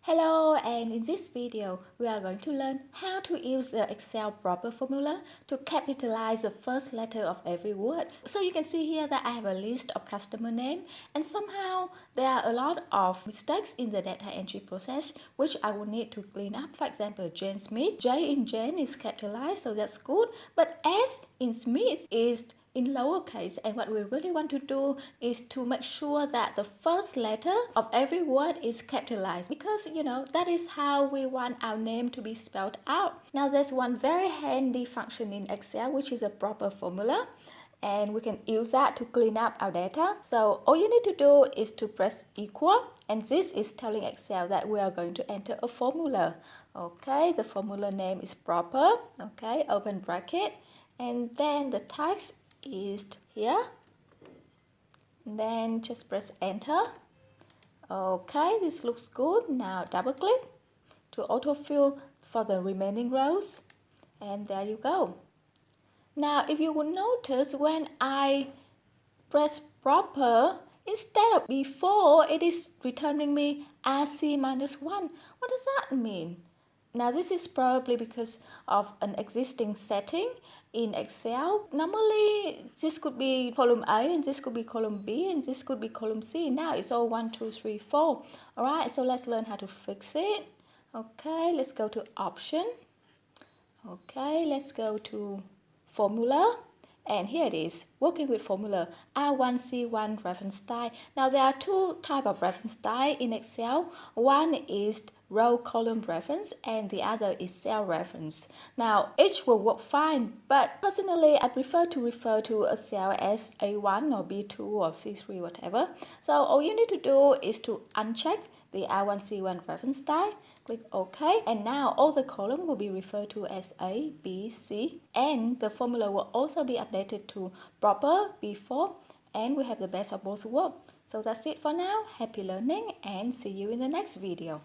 Hello, and in this video, we are going to learn how to use the Excel proper formula to capitalize the first letter of every word. So you can see here that I have a list of customer name, and somehow there are a lot of mistakes in the data entry process, which I will need to clean up. For example, Jane Smith, J in Jane is capitalized, so that's good, but S in Smith is in lowercase, and what we really want to do is to make sure that the first letter of every word is capitalized, because that is how we want our name to be spelled out. Now there's one very handy function in Excel, which is a proper formula, and we can use that to clean up our data. So all you need to do is to press equal, and this is telling Excel that we are going to enter a formula. Okay, the formula name is proper. Okay, open bracket, and then the text is here. Then just press enter. Okay, this looks good. Now double click to autofill for the remaining rows, and there you go. Now if you will notice, when I press proper, instead of before, it is returning me RC -1. What does that mean? Now this is probably because of an existing setting in Excel. Normally this could be column A, and this could be column B, and this could be column C. Now it's all 1, 2, 3, 4. Alright, so let's learn how to fix it. Okay, let's go to option. Okay, let's go to formula. And here it is, working with formula R1C1 reference style. Now there are two types of reference style in Excel. One is row column reference, and the other is cell reference. Now each will work fine, but personally I prefer to refer to a cell as A1 or B2 or C3, whatever. So all you need to do is to uncheck the R1C1 reference style, click OK, and now all the columns will be referred to as A, B, C, and the formula will also be updated to proper, before, and we have the best of both worlds. So that's it for now. Happy learning, and see you in the next video.